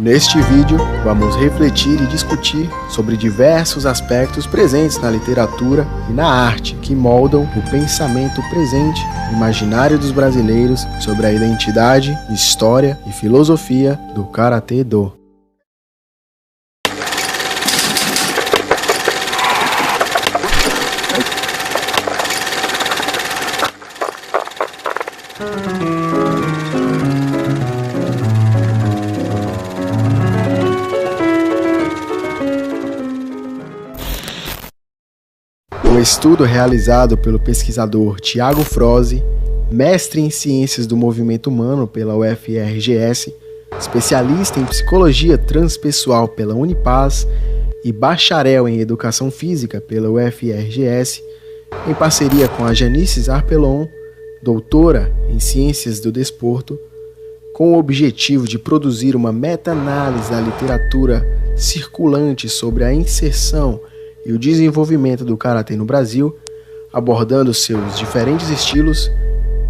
Neste vídeo, vamos refletir e discutir sobre diversos aspectos presentes na literatura e na arte que moldam o pensamento presente e imaginário dos brasileiros sobre a identidade, história e filosofia do Karatê-Do. Um estudo realizado pelo pesquisador Tiago Froze, mestre em Ciências do Movimento Humano pela UFRGS, especialista em Psicologia Transpessoal pela Unipaz e bacharel em Educação Física pela UFRGS, em parceria com a Janice Zarpellon, doutora em Ciências do Desporto, com o objetivo de produzir uma meta-análise da literatura circulante sobre a inserção e o desenvolvimento do Karatê no Brasil, abordando seus diferentes estilos,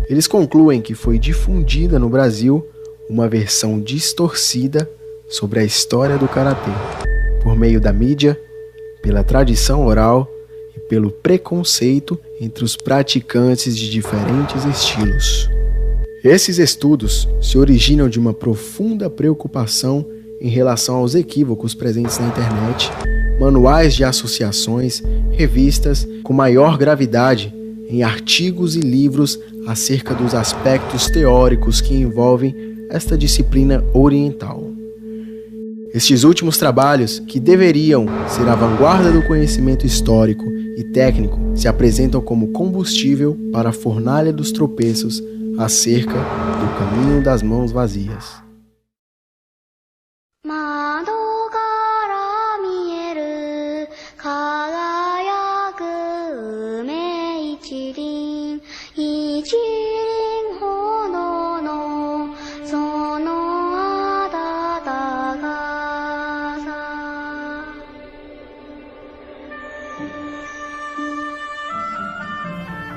eles concluem que foi difundida no Brasil uma versão distorcida sobre a história do Karatê, por meio da mídia, pela tradição oral e pelo preconceito entre os praticantes de diferentes estilos. Esses estudos se originam de uma profunda preocupação em relação aos equívocos presentes na internet, manuais de associações, revistas com maior gravidade, em artigos e livros acerca dos aspectos teóricos que envolvem esta disciplina oriental. Estes últimos trabalhos, que deveriam ser a vanguarda do conhecimento histórico e técnico, se apresentam como combustível para a fornalha dos tropeços acerca do caminho das mãos vazias.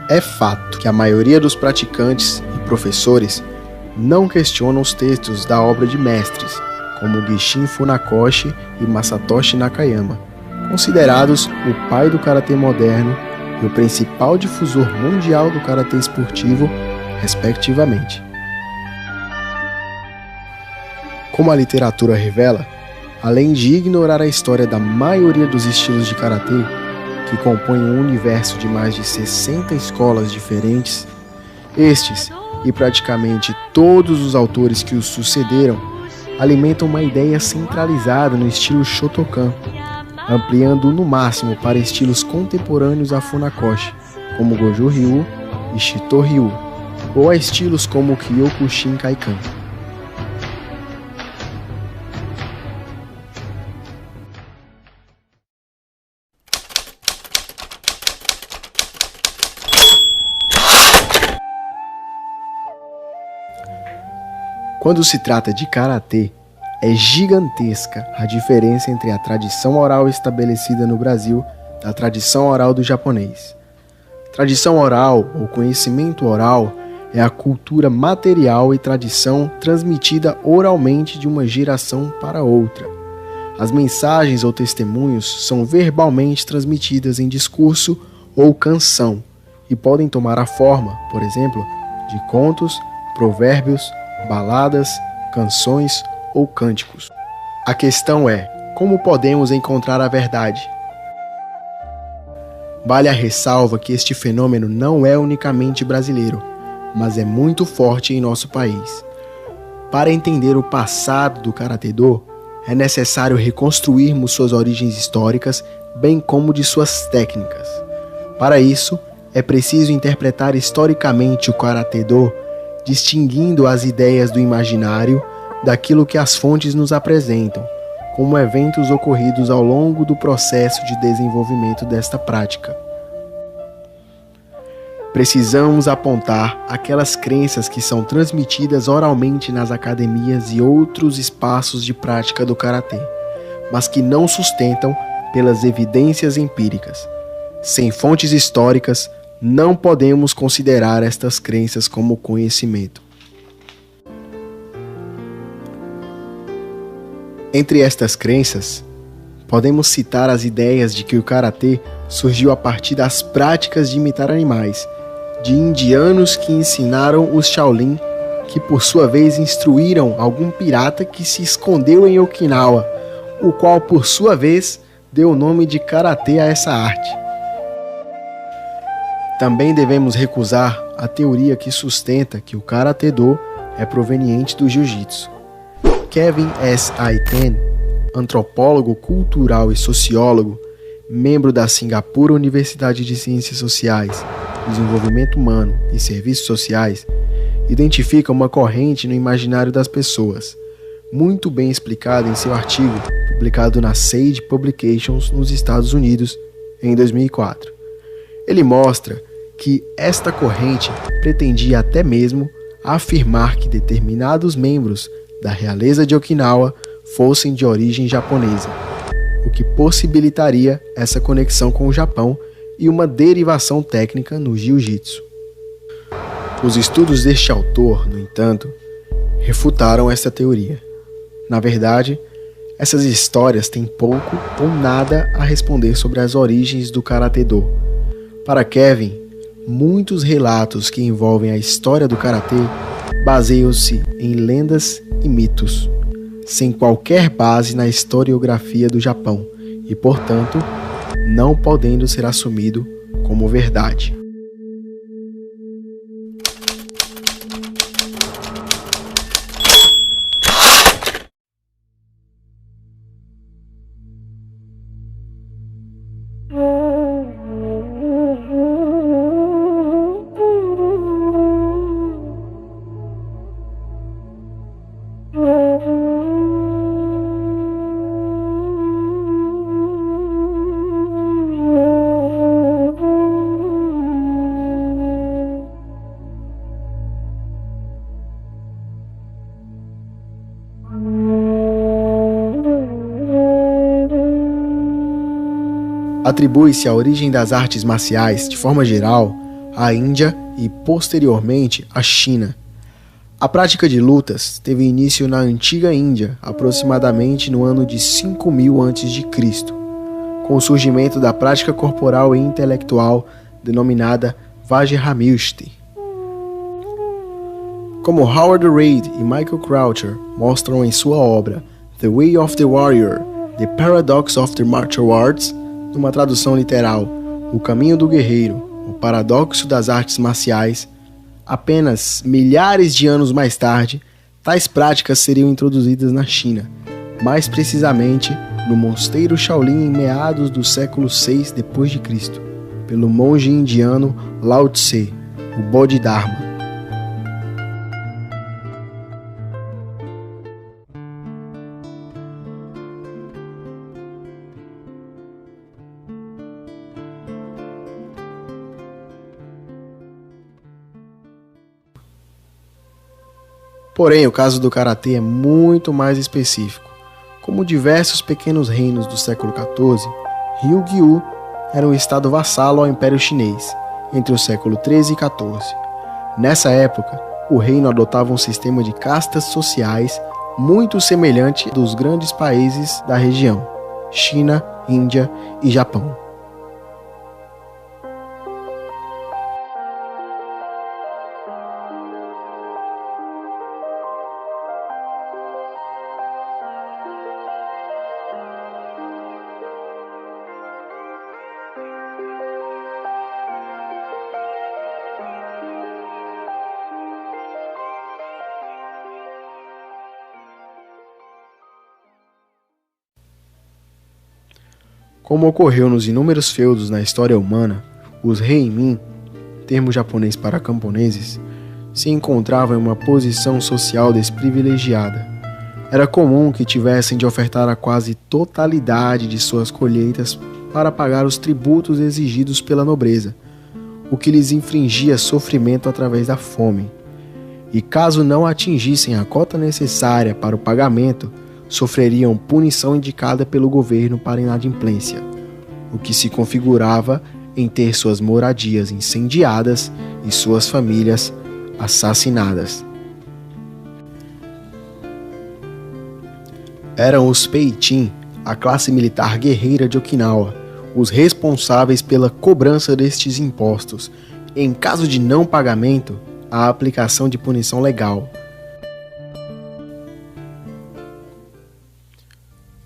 É fato que a maioria dos praticantes e professores não questionam os textos da obra de mestres, como Gishin Funakoshi e Masatoshi Nakayama, considerados o pai do karatê moderno e o principal difusor mundial do karatê esportivo, respectivamente. Como a literatura revela, além de ignorar a história da maioria dos estilos de karatê, que compõem um universo de mais de 60 escolas diferentes, estes e praticamente todos os autores que os sucederam alimentam uma ideia centralizada no estilo Shotokan, ampliando no máximo para estilos contemporâneos a Funakoshi, como Goju Ryu e Shito Ryu, ou a estilos como Kyokushin Kaikan. Quando se trata de karatê, é gigantesca a diferença entre a tradição oral estabelecida no Brasil da tradição oral do japonês. Tradição oral ou conhecimento oral é a cultura material e tradição transmitida oralmente de uma geração para outra. As mensagens ou testemunhos são verbalmente transmitidas em discurso ou canção e podem tomar a forma, por exemplo, de contos, provérbios, baladas, canções ou cânticos. A questão é, como podemos encontrar a verdade? Vale a ressalva que este fenômeno não é unicamente brasileiro, mas é muito forte em nosso país. Para entender o passado do Karatê-Do, é necessário reconstruirmos suas origens históricas, bem como de suas técnicas. Para isso, é preciso interpretar historicamente o Karatê-Do, distinguindo as ideias do imaginário daquilo que as fontes nos apresentam, como eventos ocorridos ao longo do processo de desenvolvimento desta prática. Precisamos apontar aquelas crenças que são transmitidas oralmente nas academias e outros espaços de prática do karatê, mas que não sustentam pelas evidências empíricas. Sem fontes históricas, não podemos considerar estas crenças como conhecimento. Entre estas crenças, podemos citar as ideias de que o karatê surgiu a partir das práticas de imitar animais, de indianos que ensinaram os Shaolin, que por sua vez instruíram algum pirata que se escondeu em Okinawa, o qual por sua vez deu o nome de karatê a essa arte. Também devemos recusar a teoria que sustenta que o karatê-do é proveniente do jiu-jitsu. Kevin S. Aiten, antropólogo cultural e sociólogo, membro da Singapura Universidade de Ciências Sociais, Desenvolvimento Humano e Serviços Sociais, identifica uma corrente no imaginário das pessoas, muito bem explicada em seu artigo publicado na Sage Publications nos Estados Unidos em 2004. Ele mostra que esta corrente pretendia até mesmo afirmar que determinados membros da realeza de Okinawa fossem de origem japonesa, o que possibilitaria essa conexão com o Japão e uma derivação técnica no jiu-jitsu. Os estudos deste autor, no entanto, refutaram esta teoria. Na verdade, essas histórias têm pouco ou nada a responder sobre as origens do karatê-do. Para Kevin, muitos relatos que envolvem a história do karatê baseiam-se em lendas e mitos, sem qualquer base na historiografia do Japão e, portanto, não podendo ser assumido como verdade. Atribui-se a origem das artes marciais, de forma geral, à Índia e, posteriormente, à China. A prática de lutas teve início na antiga Índia, aproximadamente no ano de 5000 a.C., com o surgimento da prática corporal e intelectual denominada Vajramukti. Como Howard Reid e Michael Croucher mostram em sua obra The Way of the Warrior, The Paradox of the Martial Arts, numa tradução literal, O Caminho do Guerreiro, o Paradoxo das Artes Marciais, apenas milhares de anos mais tarde, tais práticas seriam introduzidas na China, mais precisamente no mosteiro Shaolin em meados do século VI d.C., pelo monge indiano Lao Tse, o Bodhidharma. Porém, o caso do karatê é muito mais específico. Como diversos pequenos reinos do século XIV, Ryūgyū era um estado vassalo ao Império Chinês, entre o século XIII e XIV. Nessa época, o reino adotava um sistema de castas sociais muito semelhante dos grandes países da região, China, Índia e Japão. Como ocorreu nos inúmeros feudos na história humana, os Heimin, termo japonês para camponeses, se encontravam em uma posição social desprivilegiada. Era comum que tivessem de ofertar a quase totalidade de suas colheitas para pagar os tributos exigidos pela nobreza, o que lhes infligia sofrimento através da fome. E caso não atingissem a cota necessária para o pagamento, sofreriam punição indicada pelo governo para inadimplência, o que se configurava em ter suas moradias incendiadas e suas famílias assassinadas. Eram os Peitin, a classe militar guerreira de Okinawa, os responsáveis pela cobrança destes impostos. Em caso de não pagamento, a aplicação de punição legal.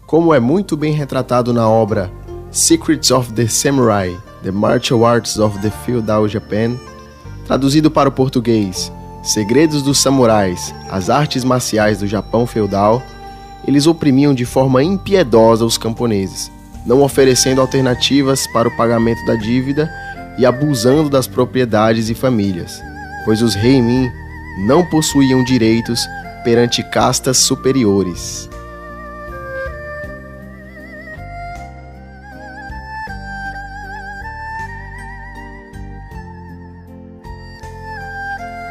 Como é muito bem retratado na obra Secrets of the Samurai, The Martial Arts of the Feudal Japan, traduzido para o português, Segredos dos Samurais, as artes marciais do Japão feudal, eles oprimiam de forma impiedosa os camponeses, não oferecendo alternativas para o pagamento da dívida e abusando das propriedades e famílias, pois os heimin não possuíam direitos perante castas superiores.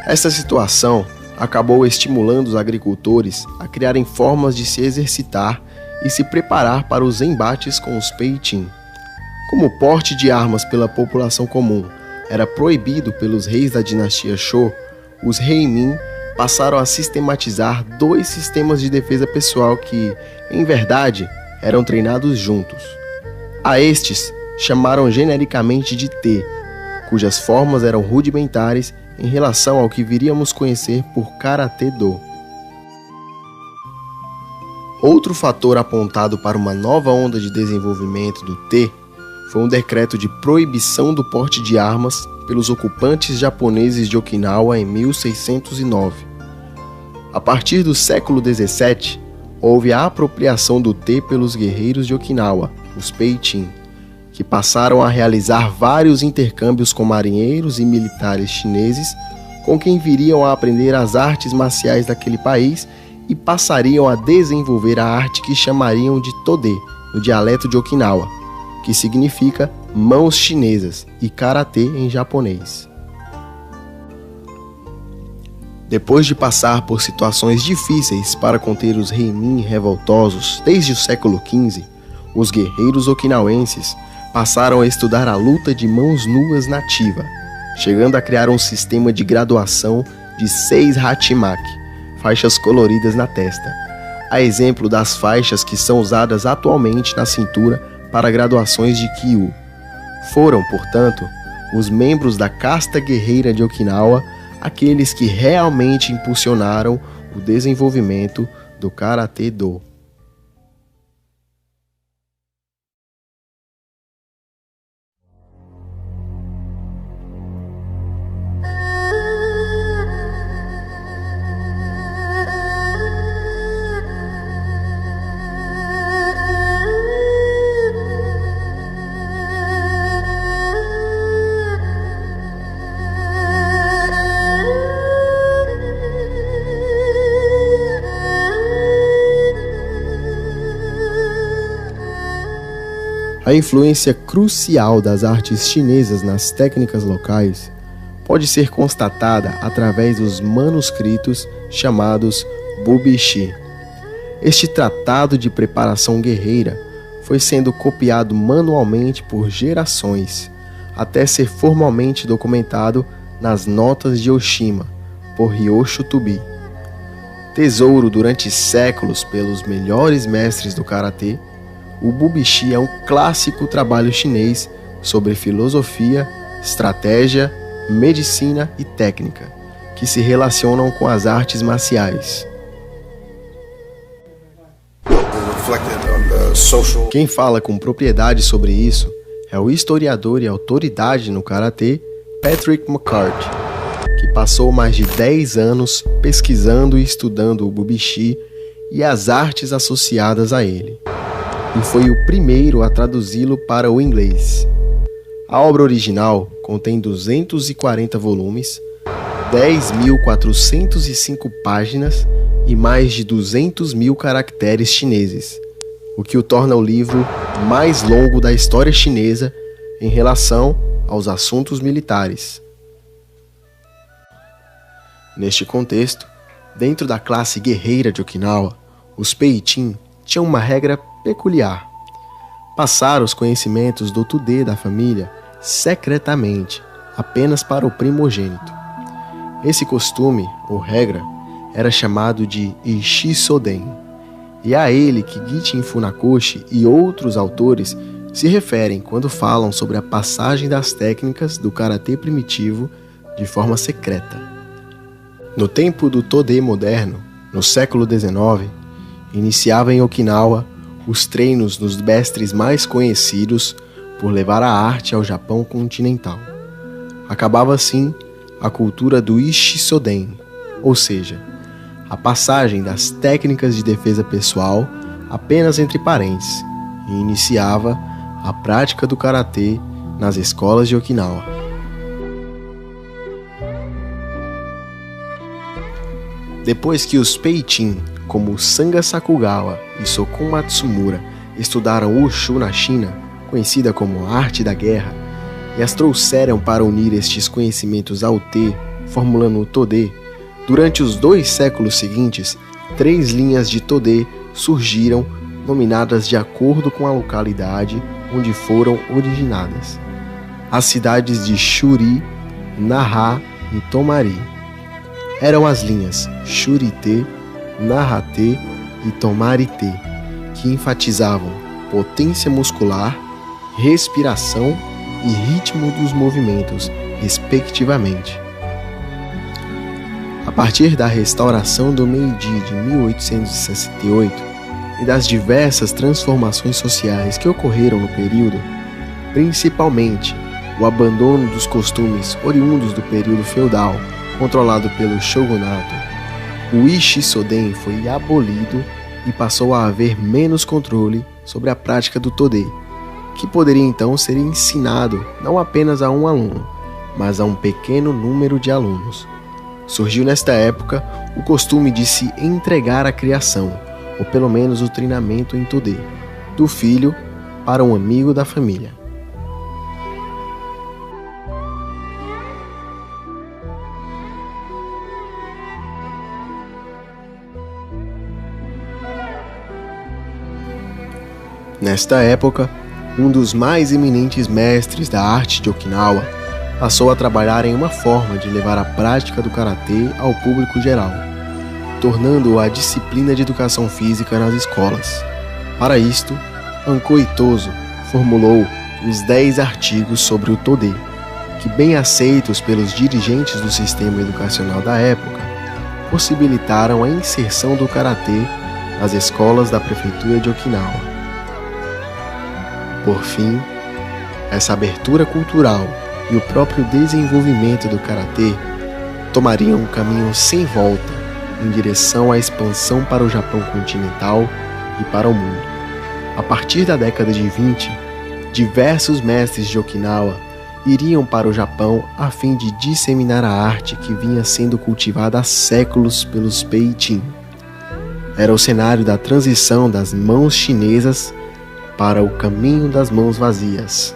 Esta situação acabou estimulando os agricultores a criarem formas de se exercitar e se preparar para os embates com os Peitin. Como o porte de armas pela população comum era proibido pelos reis da dinastia Shō, os heimin passaram a sistematizar 2 sistemas de defesa pessoal que, em verdade, eram treinados juntos. A estes chamaram genericamente de Te, cujas formas eram rudimentares em relação ao que viríamos conhecer por Karate-Do. Outro fator apontado para uma nova onda de desenvolvimento do Te foi um decreto de proibição do porte de armas pelos ocupantes japoneses de Okinawa em 1609. A partir do século XVII, houve a apropriação do Te pelos guerreiros de Okinawa, os Peitin, que passaram a realizar vários intercâmbios com marinheiros e militares chineses, com quem viriam a aprender as artes marciais daquele país e passariam a desenvolver a arte que chamariam de Tode, no dialeto de Okinawa, que significa mãos chinesas, e karatê em japonês. Depois de passar por situações difíceis para conter os heimin revoltosos desde o século XV, os guerreiros okinauenses passaram a estudar a luta de mãos nuas nativa, chegando a criar um sistema de graduação de 6 hachimaki, faixas coloridas na testa, a exemplo das faixas que são usadas atualmente na cintura para graduações de Kyu. Foram, portanto, os membros da casta guerreira de Okinawa aqueles que realmente impulsionaram o desenvolvimento do Karate-Do. A influência crucial das artes chinesas nas técnicas locais pode ser constatada através dos manuscritos chamados Bubishi. Este tratado de preparação guerreira foi sendo copiado manualmente por gerações, até ser formalmente documentado nas Notas de Oshima, por Ryosho Tubi. Tesouro durante séculos pelos melhores mestres do karatê, o Bubishi é um clássico trabalho chinês sobre filosofia, estratégia, medicina e técnica, que se relacionam com as artes marciais. Quem fala com propriedade sobre isso é o historiador e autoridade no karatê Patrick McCarty, que passou mais de 10 anos pesquisando e estudando o Bubishi e as artes associadas a ele, e foi o primeiro a traduzi-lo para o inglês. A obra original contém 240 volumes, 10.405 páginas e mais de 200.000 caracteres chineses, o que o torna o livro mais longo da história chinesa em relação aos assuntos militares. Neste contexto, dentro da classe guerreira de Okinawa, os Peitin tinham uma regra peculiar: passar os conhecimentos do Tudê da família secretamente, apenas para o primogênito. Esse costume, ou regra, era chamado de Ishisoden, e é a ele que Gichin Funakoshi e outros autores se referem quando falam sobre a passagem das técnicas do karatê primitivo de forma secreta. No tempo do Todê moderno, no século XIX, iniciava em Okinawa os treinos dos mestres mais conhecidos por levar a arte ao Japão continental. Acabava assim a cultura do Ishisoden, ou seja, a passagem das técnicas de defesa pessoal apenas entre parênteses, e iniciava a prática do karatê nas escolas de Okinawa. Depois que os Peichin, como Sanga Sakugawa e Sokon Matsumura, estudaram Wushu na China, conhecida como arte da guerra, e as trouxeram para unir estes conhecimentos ao Te, formulando o Todê, durante os 2 séculos seguintes, 3 linhas de Todê surgiram, nominadas de acordo com a localidade onde foram originadas. As cidades de Shuri, Naha e Tomari. Eram as linhas Shuri-te, Naha-te e Tomari-te, que enfatizavam potência muscular, respiração e ritmo dos movimentos, respectivamente. A partir da restauração do Meiji de 1868 e das diversas transformações sociais que ocorreram no período, principalmente o abandono dos costumes oriundos do período feudal, controlado pelo shogunato, o Ishisoden foi abolido e passou a haver menos controle sobre a prática do Todê, que poderia então ser ensinado não apenas a um aluno, mas a um pequeno número de alunos. Surgiu nesta época o costume de se entregar a criação, ou pelo menos o treinamento em Todê, do filho para um amigo da família. Nesta época, um dos mais eminentes mestres da arte de Okinawa passou a trabalhar em uma forma de levar a prática do karatê ao público geral, tornando-o a disciplina de educação física nas escolas. Para isto, Anko Itosu formulou os 10 artigos sobre o Todê, que, bem aceitos pelos dirigentes do sistema educacional da época, possibilitaram a inserção do karatê nas escolas da prefeitura de Okinawa. Por fim, essa abertura cultural e o próprio desenvolvimento do karatê tomariam um caminho sem volta em direção à expansão para o Japão continental e para o mundo. A partir da década de 20, diversos mestres de Okinawa iriam para o Japão a fim de disseminar a arte que vinha sendo cultivada há séculos pelos Peichin. Era o cenário da transição das mãos chinesas para o caminho das mãos vazias.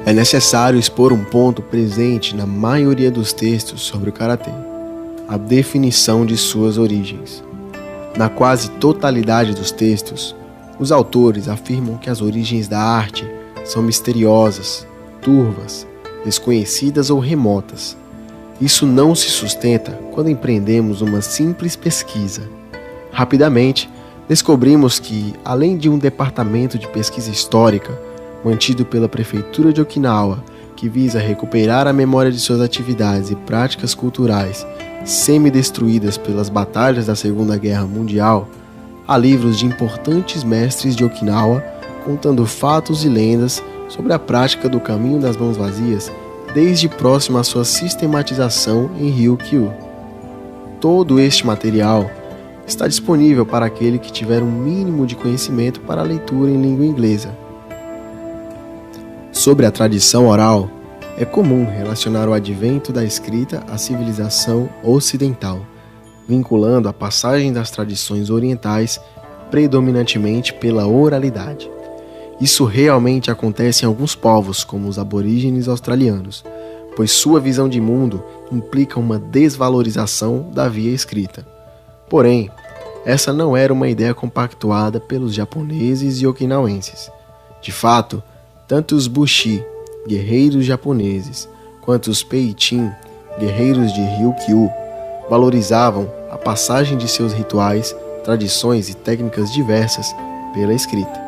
É necessário expor um ponto presente na maioria dos textos sobre o karatê: a definição de suas origens. Na quase totalidade dos textos, os autores afirmam que as origens da arte são misteriosas, turvas, desconhecidas ou remotas. Isso não se sustenta quando empreendemos uma simples pesquisa. Rapidamente, descobrimos que, além de um departamento de pesquisa histórica mantido pela Prefeitura de Okinawa, que visa recuperar a memória de suas atividades e práticas culturais semi-destruídas pelas batalhas da Segunda Guerra Mundial, há livros de importantes mestres de Okinawa contando fatos e lendas sobre a prática do caminho das mãos vazias, desde próximo à sua sistematização em Ryukyu. Todo este material está disponível para aquele que tiver um mínimo de conhecimento para a leitura em língua inglesa. Sobre a tradição oral, é comum relacionar o advento da escrita à civilização ocidental, vinculando a passagem das tradições orientais predominantemente pela oralidade. Isso realmente acontece em alguns povos, como os aborígenes australianos, pois sua visão de mundo implica uma desvalorização da via escrita. Porém, essa não era uma ideia compactuada pelos japoneses e okinauenses. De fato, tanto os Bushi, guerreiros japoneses, quanto os Peitin, guerreiros de Ryukyu, valorizavam a passagem de seus rituais, tradições e técnicas diversas pela escrita.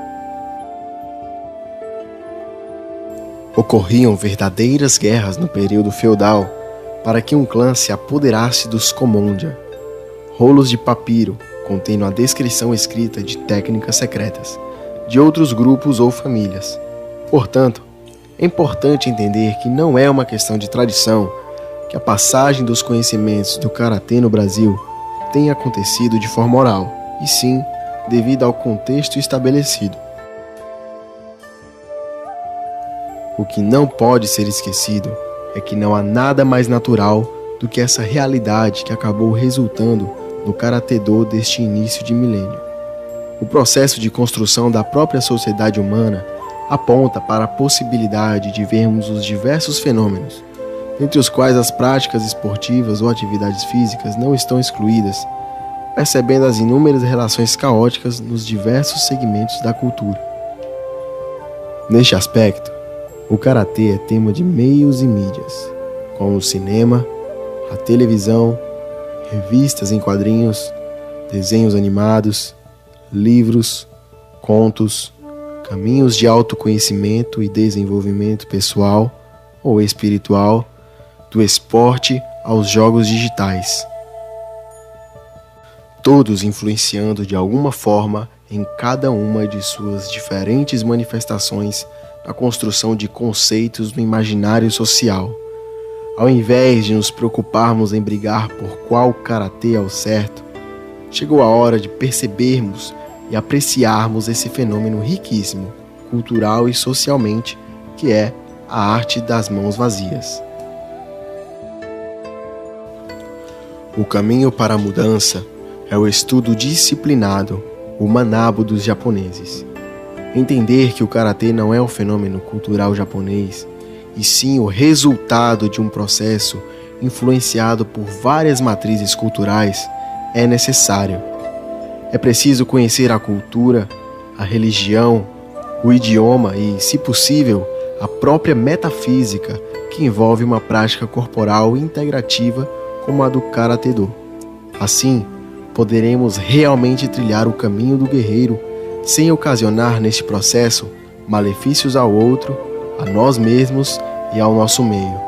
Ocorriam verdadeiras guerras no período feudal para que um clã se apoderasse dos Komonja, rolos de papiro contendo a descrição escrita de técnicas secretas de outros grupos ou famílias. Portanto, é importante entender que não é uma questão de tradição que a passagem dos conhecimentos do karatê no Brasil tenha acontecido de forma oral, e sim devido ao contexto estabelecido. O que não pode ser esquecido é que não há nada mais natural do que essa realidade que acabou resultando no Karatê-do deste início de milênio. O processo de construção da própria sociedade humana aponta para a possibilidade de vermos os diversos fenômenos, entre os quais as práticas esportivas ou atividades físicas não estão excluídas, percebendo as inúmeras relações caóticas nos diversos segmentos da cultura. Neste aspecto, o karatê é tema de meios e mídias, como o cinema, a televisão, revistas em quadrinhos, desenhos animados, livros, contos, caminhos de autoconhecimento e desenvolvimento pessoal ou espiritual, do esporte aos jogos digitais. Todos influenciando de alguma forma em cada uma de suas diferentes manifestações na construção de conceitos no imaginário social. Ao invés de nos preocuparmos em brigar por qual karatê é o certo, chegou a hora de percebermos e apreciarmos esse fenômeno riquíssimo, cultural e socialmente, que é a arte das mãos vazias. O caminho para a mudança é o estudo disciplinado, o manabo dos japoneses. Entender que o karatê não é um fenômeno cultural japonês, e sim o resultado de um processo influenciado por várias matrizes culturais, é necessário. É preciso conhecer a cultura, a religião, o idioma e, se possível, a própria metafísica que envolve uma prática corporal integrativa como a do Karatê-do. Assim, poderemos realmente trilhar o caminho do guerreiro sem ocasionar neste processo malefícios ao outro, a nós mesmos e ao nosso meio.